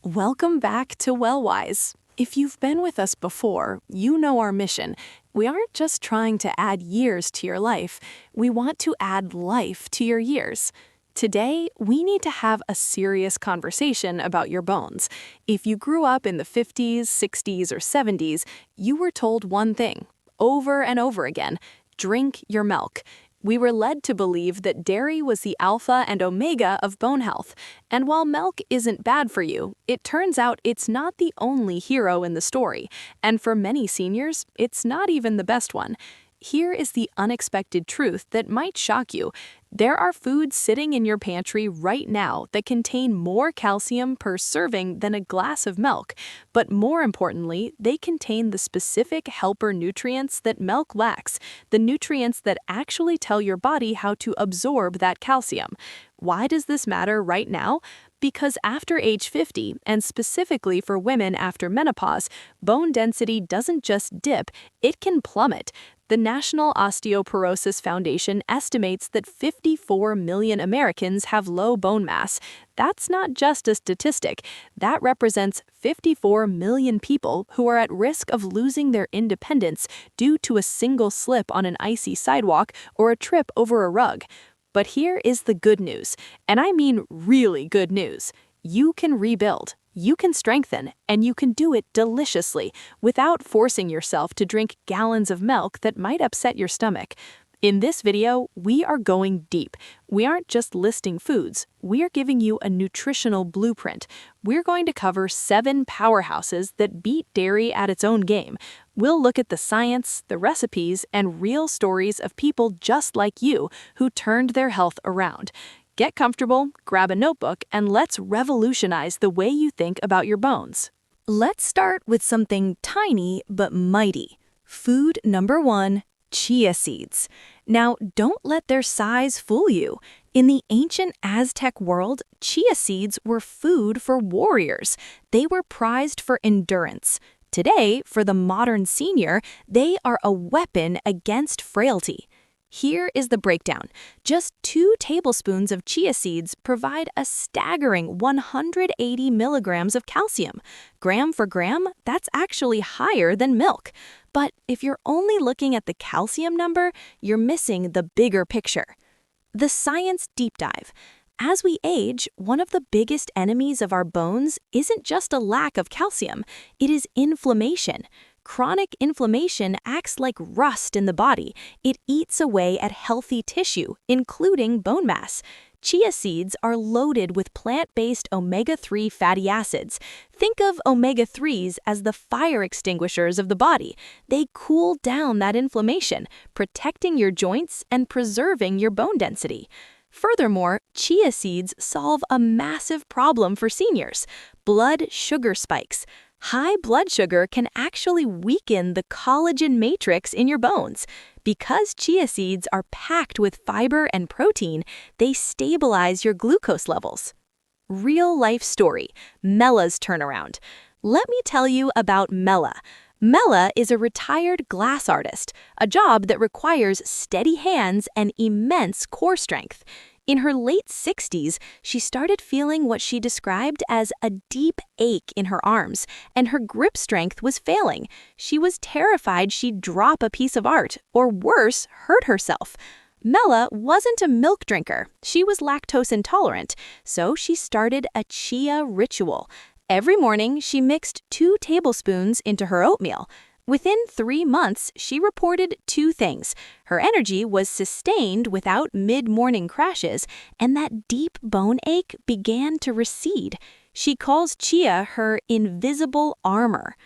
Welcome back to WellWise. If you've been with us before, you know our mission. We aren't just trying to add years to your life, we want to add life to your years. Today, we need to have a serious conversation about your bones. If you grew up in the 50s, 60s, or 70s, you were told one thing, over and over again: drink your milk. We were led to believe that dairy was the alpha and omega of bone health. And while milk isn't bad for you, it turns out it's not the only hero in the story. And for many seniors, it's not even the best one. Here is the unexpected truth that might shock you. There are foods sitting in your pantry right now that contain more calcium per serving than a glass of milk. But more importantly, they contain the specific helper nutrients that milk lacks, the nutrients that actually tell your body how to absorb that calcium. Why does this matter right now? Because after age 50, and specifically for women after menopause, bone density doesn't just dip, it can plummet. The National Osteoporosis Foundation estimates that 54 million Americans have low bone mass. That's not just a statistic. That represents 54 million people who are at risk of losing their independence due to a single slip on an icy sidewalk or a trip over a rug. But here is the good news, and I mean really good news. You can rebuild. You can strengthen, and you can do it deliciously without forcing yourself to drink gallons of milk that might upset your stomach. In this video, we are going deep. We aren't just listing foods, we are giving you a nutritional blueprint. We're going to cover 7 powerhouses that beat dairy at its own game. We'll look at the science, the recipes, and real stories of people just like you who turned their health around. Get comfortable, grab a notebook, and let's revolutionize the way you think about your bones. Let's start with something tiny but mighty. Food number 1, chia seeds. Now, don't let their size fool you. In the ancient Aztec world, chia seeds were food for warriors. They were prized for endurance. Today, for the modern senior, they are a weapon against frailty. Here is the breakdown. Just 2 tablespoons of chia seeds provide a staggering 180 milligrams of calcium. Gram for gram, that's actually higher than milk. But if you're only looking at the calcium number, you're missing the bigger picture. The science deep dive. As we age, one of the biggest enemies of our bones isn't just a lack of calcium, it is inflammation. Chronic inflammation acts like rust in the body. It eats away at healthy tissue, including bone mass. Chia seeds are loaded with plant-based omega-3 fatty acids. Think of omega-3s as the fire extinguishers of the body. They cool down that inflammation, protecting your joints and preserving your bone density. Furthermore, chia seeds solve a massive problem for seniors: blood sugar spikes. High blood sugar can actually weaken the collagen matrix in your bones. Because chia seeds are packed with fiber and protein, they stabilize your glucose levels. Real-life story, Mella's turnaround. Let me tell you about Mella. Mella is a retired glass artist, a job that requires steady hands and immense core strength. In her late 60s, she started feeling what she described as a deep ache in her arms, and her grip strength was failing. She was terrified she'd drop a piece of art, or worse, hurt herself. Mella wasn't a milk drinker. She was lactose intolerant, so she started a chia ritual. Every morning, she mixed 2 tablespoons into her oatmeal. Within 3 months, she reported 2 things. Her energy was sustained without mid-morning crashes, and that deep bone ache began to recede. She calls chia her invisible armor.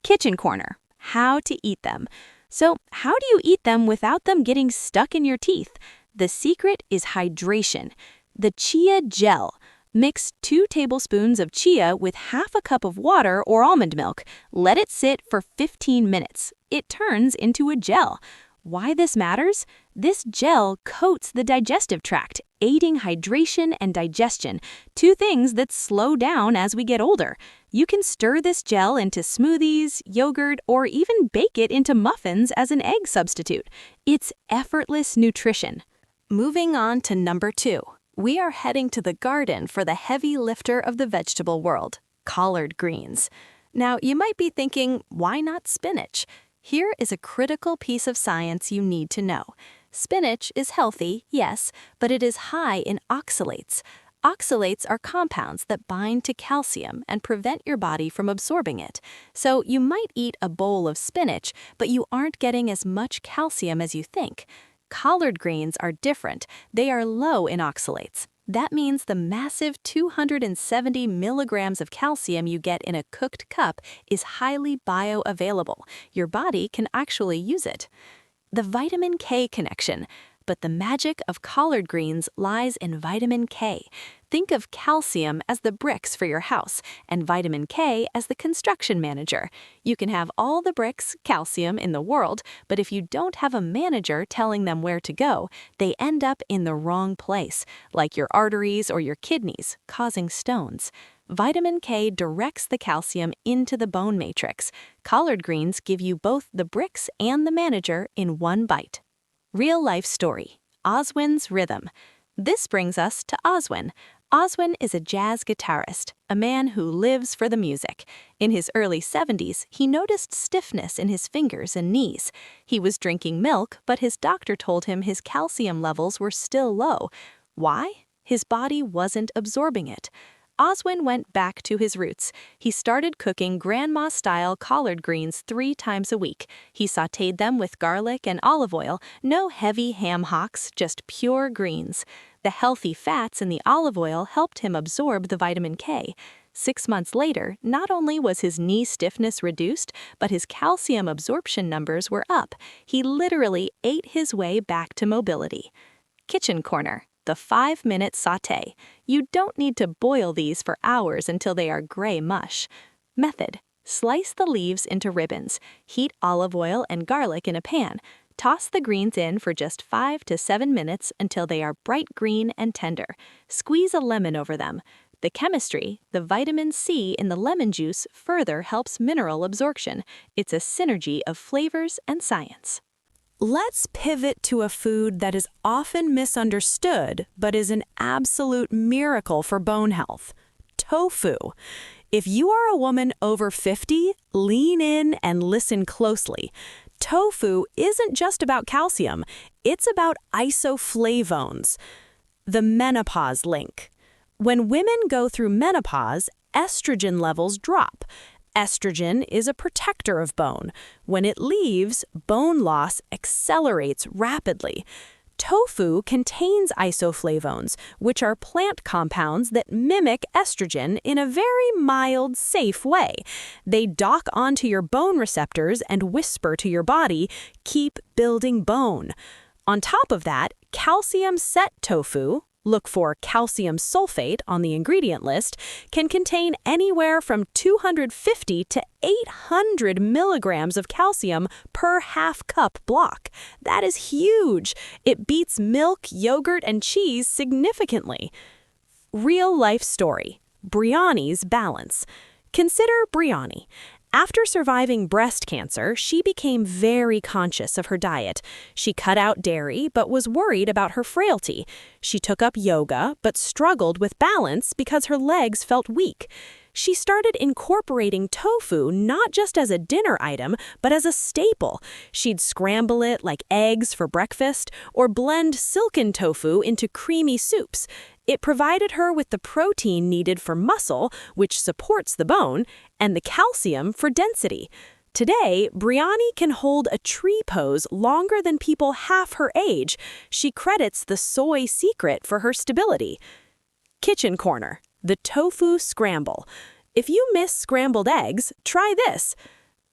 Kitchen corner: how to eat them. So, how do you eat them without them getting stuck in your teeth? The secret is hydration. The chia gel. Mix 2 tablespoons of chia with half a cup of water or almond milk. Let it sit for 15 minutes. It turns into a gel. Why this matters? This gel coats the digestive tract, aiding hydration and digestion, 2 things that slow down as we get older. You can stir this gel into smoothies, yogurt, or even bake it into muffins as an egg substitute. It's effortless nutrition. Moving on to number 2. We are heading to the garden for the heavy lifter of the vegetable world: collard greens. Now, you might be thinking, why not spinach? Here is a critical piece of science you need to know. Spinach is healthy, yes, but it is high in oxalates. Oxalates are compounds that bind to calcium and prevent your body from absorbing it. So you might eat a bowl of spinach, but you aren't getting as much calcium as you think. Collard greens are different. They are low in oxalates. That means the massive 270 milligrams of calcium you get in a cooked cup is highly bioavailable. Your body can actually use it. The vitamin K connection. But the magic of collard greens lies in vitamin K. Think of calcium as the bricks for your house and vitamin K as the construction manager. You can have all the bricks, calcium in the world, but if you don't have a manager telling them where to go, they end up in the wrong place, like your arteries or your kidneys, causing stones. Vitamin K directs the calcium into the bone matrix. Collard greens give you both the bricks and the manager in one bite. Real-life story, Oswin's Rhythm. This brings us to Oswin. Oswin is a jazz guitarist, a man who lives for the music. In his early 70s, he noticed stiffness in his fingers and knees. He was drinking milk, but his doctor told him his calcium levels were still low. Why? His body wasn't absorbing it. Oswin went back to his roots. He started cooking grandma-style collard greens 3 times a week. He sautéed them with garlic and olive oil, no heavy ham hocks, just pure greens. The healthy fats in the olive oil helped him absorb the vitamin K. 6 months later, not only was his knee stiffness reduced, but his calcium absorption numbers were up. He literally ate his way back to mobility. Kitchen Corner. The 5-minute sauté. You don't need to boil these for hours until they are gray mush. Method. Slice the leaves into ribbons. Heat olive oil and garlic in a pan. Toss the greens in for just 5 to 7 minutes until they are bright green and tender. Squeeze a lemon over them. The chemistry, the vitamin C in the lemon juice further helps mineral absorption. It's a synergy of flavors and science. Let's pivot to a food that is often misunderstood, but is an absolute miracle for bone health: tofu. If you are a woman over 50, lean in and listen closely. Tofu isn't just about calcium, it's about isoflavones. The menopause link. When women go through menopause, estrogen levels drop. Estrogen is a protector of bone. When it leaves, bone loss accelerates rapidly. Tofu contains isoflavones, which are plant compounds that mimic estrogen in a very mild, safe way. They dock onto your bone receptors and whisper to your body, "Keep building bone." On top of that, calcium-set tofu, look for calcium sulfate on the ingredient list, can contain anywhere from 250 to 800 milligrams of calcium per half-cup block. That is huge. It beats milk, yogurt, and cheese significantly. Real-life story. Brianni's balance. Consider Brianni. After surviving breast cancer, she became very conscious of her diet. She cut out dairy, but was worried about her frailty. She took up yoga, but struggled with balance because her legs felt weak. She started incorporating tofu not just as a dinner item, but as a staple. She'd scramble it like eggs for breakfast, or blend silken tofu into creamy soups. It provided her with the protein needed for muscle, which supports the bone, and the calcium for density. Today, Brianni can hold a tree pose longer than people half her age. She credits the soy secret for her stability. Kitchen Corner. The tofu scramble. If you miss scrambled eggs, try this.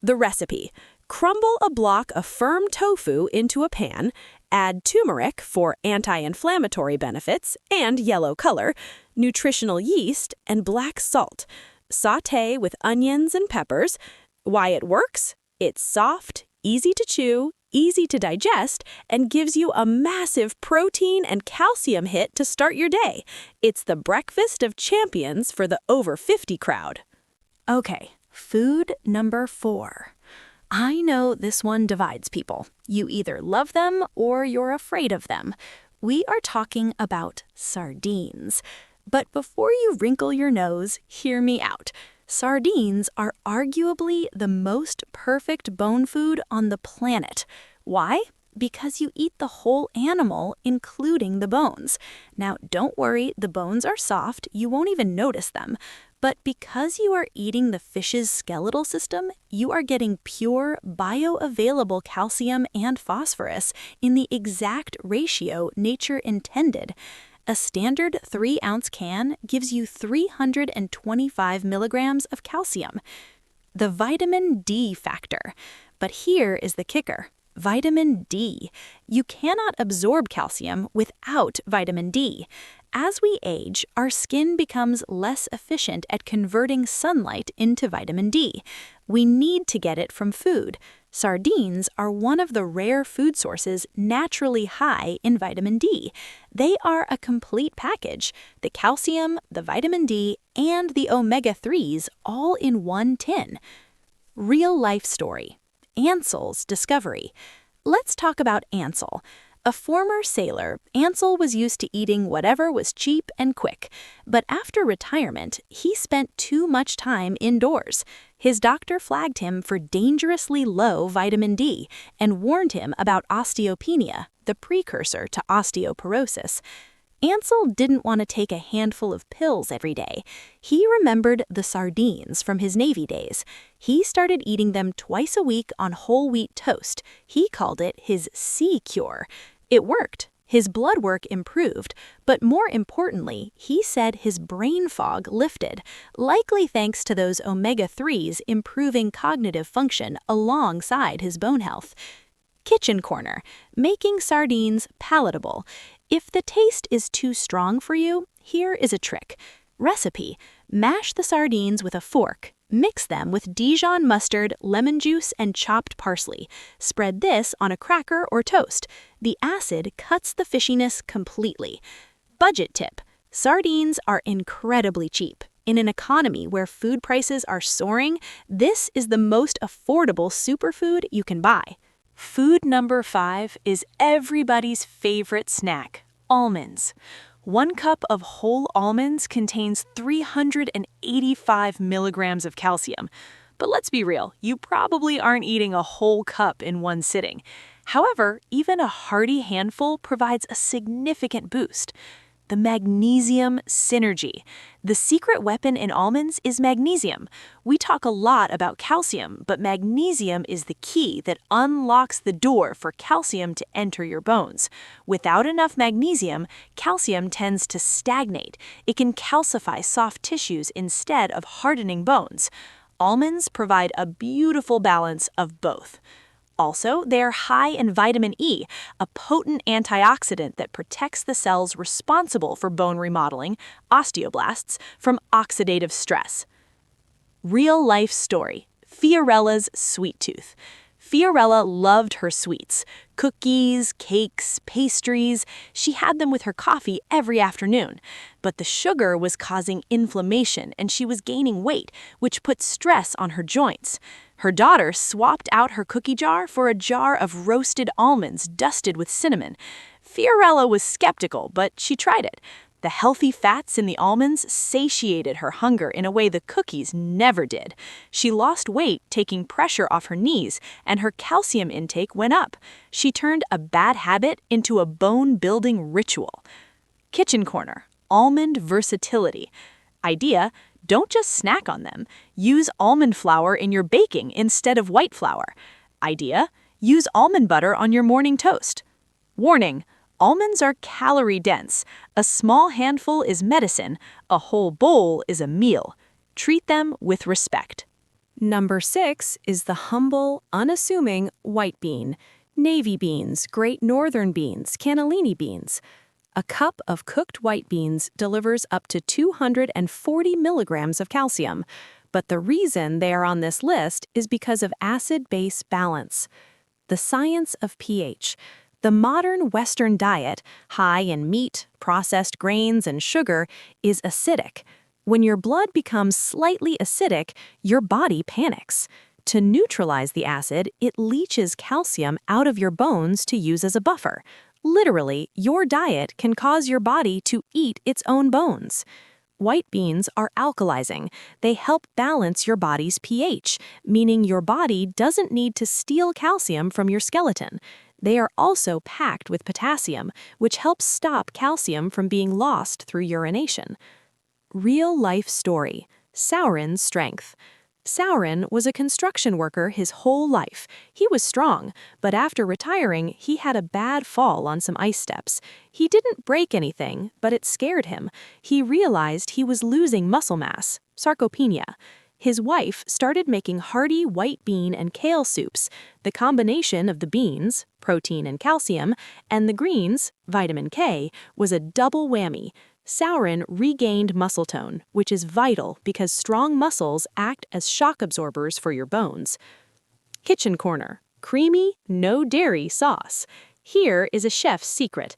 The recipe. Crumble a block of firm tofu into a pan, add turmeric for anti-inflammatory benefits and yellow color, nutritional yeast, and black salt. Sauté with onions and peppers. Why it works? It's soft, easy to chew, easy to digest, and gives you a massive protein and calcium hit to start your day. It's the breakfast of champions for the over 50 crowd. Okay, food number 4. I know this one divides people. You either love them or you're afraid of them. We are talking about sardines. But before you wrinkle your nose, hear me out. Sardines are arguably the most perfect bone food on the planet. Why? Because you eat the whole animal, including the bones. Now, don't worry, the bones are soft, you won't even notice them. But because you are eating the fish's skeletal system, you are getting pure, bioavailable calcium and phosphorus in the exact ratio nature intended. A standard 3-ounce can gives you 325 milligrams of calcium. The vitamin D factor. But here is the kicker. Vitamin D. You cannot absorb calcium without vitamin D. As we age, our skin becomes less efficient at converting sunlight into vitamin D. We need to get it from food. Sardines are one of the rare food sources naturally high in vitamin D. They are a complete package, the calcium, the vitamin D, and the omega-3s all in one tin. Real life story. Ansel's discovery. Let's talk about Ansel. A former sailor, Ansel was used to eating whatever was cheap and quick. But after retirement, he spent too much time indoors. His doctor flagged him for dangerously low vitamin D and warned him about osteopenia, the precursor to osteoporosis. Ansel didn't want to take a handful of pills every day. He remembered the sardines from his Navy days. He started eating them twice a week on whole wheat toast. He called it his sea cure. It worked. His blood work improved, but more importantly, he said his brain fog lifted, likely thanks to those omega-3s improving cognitive function alongside his bone health. Kitchen corner, making sardines palatable. If the taste is too strong for you, here is a trick. Recipe: mash the sardines with a fork. Mix them with Dijon mustard, lemon juice, and chopped parsley. Spread this on a cracker or toast. The acid cuts the fishiness completely. Budget tip: sardines are incredibly cheap. In an economy where food prices are soaring, this is the most affordable superfood you can buy. Food number 5 is everybody's favorite snack, almonds. 1 cup of whole almonds contains 385 milligrams of calcium. But let's be real, you probably aren't eating a whole cup in one sitting. However, even a hearty handful provides a significant boost. The magnesium synergy. The secret weapon in almonds is magnesium. We talk a lot about calcium, but magnesium is the key that unlocks the door for calcium to enter your bones. Without enough magnesium, calcium tends to stagnate. It can calcify soft tissues instead of hardening bones. Almonds provide a beautiful balance of both. Also, they are high in vitamin E, a potent antioxidant that protects the cells responsible for bone remodeling, osteoblasts, from oxidative stress. Real-life story: Fiorella's sweet tooth. Fiorella loved her sweets, cookies, cakes, pastries. She had them with her coffee every afternoon. But the sugar was causing inflammation and she was gaining weight, which put stress on her joints. Her daughter swapped out her cookie jar for a jar of roasted almonds dusted with cinnamon. Fiorella was skeptical, but she tried it. The healthy fats in the almonds satiated her hunger in a way the cookies never did. She lost weight, taking pressure off her knees, and her calcium intake went up. She turned a bad habit into a bone-building ritual. Kitchen corner: almond versatility. Idea: don't just snack on them. Use almond flour in your baking instead of white flour. Idea: use almond butter on your morning toast. Warning: almonds are calorie-dense. A small handful is medicine. A whole bowl is a meal. Treat them with respect. Number 6 is the humble, unassuming white bean. Navy beans, Great Northern beans, cannellini beans. A cup of cooked white beans delivers up to 240 milligrams of calcium. But the reason they are on this list is because of acid-base balance. The science of pH. The modern Western diet, high in meat, processed grains, and sugar, is acidic. When your blood becomes slightly acidic, your body panics. To neutralize the acid, it leaches calcium out of your bones to use as a buffer. Literally, your diet can cause your body to eat its own bones. White beans are alkalizing. They help balance your body's pH, meaning your body doesn't need to steal calcium from your skeleton. They are also packed with potassium, which helps stop calcium from being lost through urination. Real-life story. Sauron's strength. Sauron was a construction worker his whole life. He was strong, but after retiring, he had a bad fall on some ice steps. He didn't break anything, but it scared him. He realized he was losing muscle mass, sarcopenia. His wife started making hearty white bean and kale soups. The combination of the beans, protein and calcium, and the greens, vitamin K, was a double whammy. Sauron regained muscle tone, which is vital because strong muscles act as shock absorbers for your bones. Kitchen corner. Creamy, no dairy sauce. Here is a chef's secret.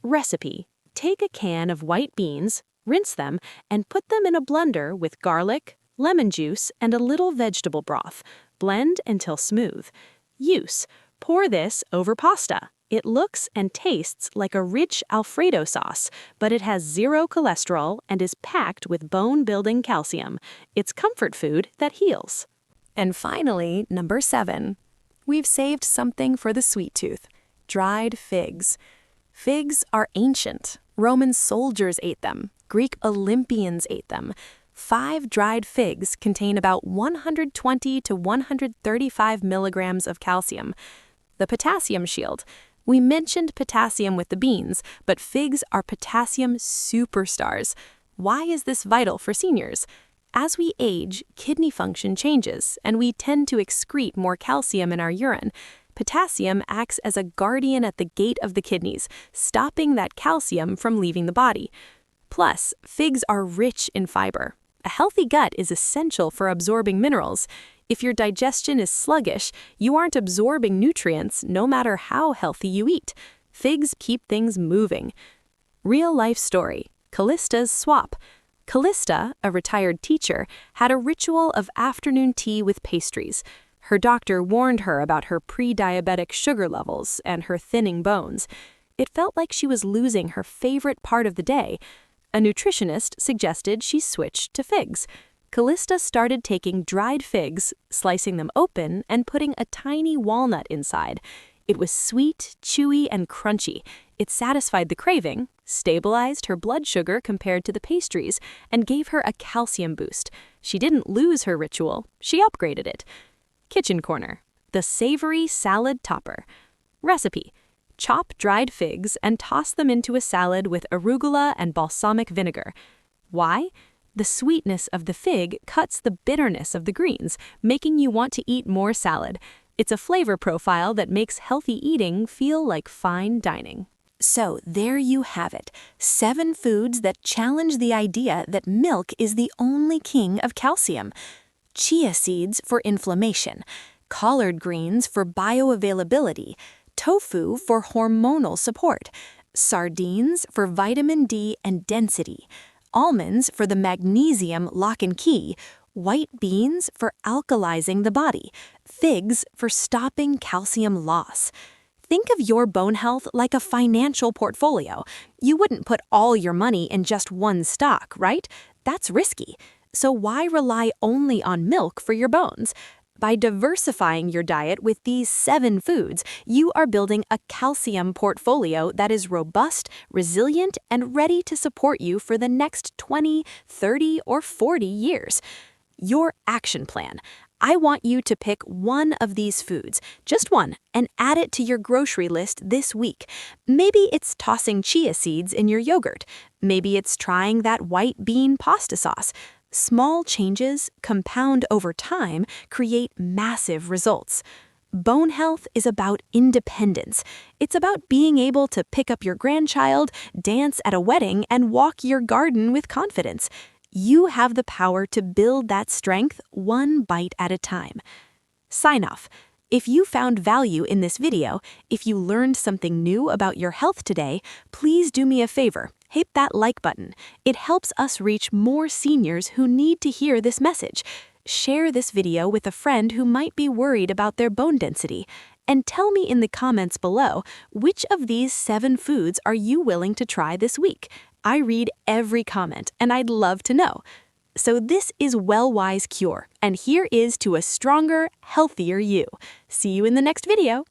Recipe. Take a can of white beans, rinse them, and put them in a blender with garlic, lemon juice, and a little vegetable broth. Blend until smooth. Use. Pour this over pasta. It looks and tastes like a rich Alfredo sauce, but it has 0 cholesterol and is packed with bone-building calcium. It's comfort food that heals. And finally, number 7. We've saved something for the sweet tooth. Dried figs. Figs are ancient. Roman soldiers ate them. Greek Olympians ate them. 5 dried figs contain about 120 to 135 milligrams of calcium. The potassium shield. We mentioned potassium with the beans, but figs are potassium superstars. Why is this vital for seniors? As we age, kidney function changes, and we tend to excrete more calcium in our urine. Potassium acts as a guardian at the gate of the kidneys, stopping that calcium from leaving the body. Plus, figs are rich in fiber. A healthy gut is essential for absorbing minerals. If your digestion is sluggish, you aren't absorbing nutrients no matter how healthy you eat. Figs keep things moving. Real-life story. Callista's swap. Callista, a retired teacher, had a ritual of afternoon tea with pastries. Her doctor warned her about her pre-diabetic sugar levels and her thinning bones. It felt like she was losing her favorite part of the day. A nutritionist suggested she switch to figs. Callista started taking dried figs, slicing them open, and putting a tiny walnut inside. It was sweet, chewy, and crunchy. It satisfied the craving, stabilized her blood sugar compared to the pastries, and gave her a calcium boost. She didn't lose her ritual, she upgraded it. Kitchen corner. The savory salad topper. Recipe. Chop dried figs and toss them into a salad with arugula and balsamic vinegar. Why? The sweetness of the fig cuts the bitterness of the greens, making you want to eat more salad. It's a flavor profile that makes healthy eating feel like fine dining. So there you have it, 7 foods that challenge the idea that milk is the only king of calcium. Chia seeds for inflammation, collard greens for bioavailability, tofu for hormonal support, sardines for vitamin D and density, almonds for the magnesium lock and key, white beans for alkalizing the body, figs for stopping calcium loss. Think of your bone health like a financial portfolio. You wouldn't put all your money in just one stock, right? That's risky. So why rely only on milk for your bones? By diversifying your diet with these 7 foods, you are building a calcium portfolio that is robust, resilient, and ready to support you for the next 20, 30, or 40 years. Your action plan. I want you to pick one of these foods, just one, and add it to your grocery list this week. Maybe it's tossing chia seeds in your yogurt. Maybe it's trying that white bean pasta sauce. Small changes, compound over time, create massive results. Bone health is about independence. It's about being able to pick up your grandchild, dance at a wedding, and walk your garden with confidence. You have the power to build that strength one bite at a time. Sign off. If you found value in this video, if you learned something new about your health today, please do me a favor. Hit that like button. It helps us reach more seniors who need to hear this message. Share this video with a friend who might be worried about their bone density. And tell me in the comments below, which of these 7 foods are you willing to try this week? I read every comment, and I'd love to know. So this is WellWise Cure, and here is to a stronger, healthier you. See you in the next video.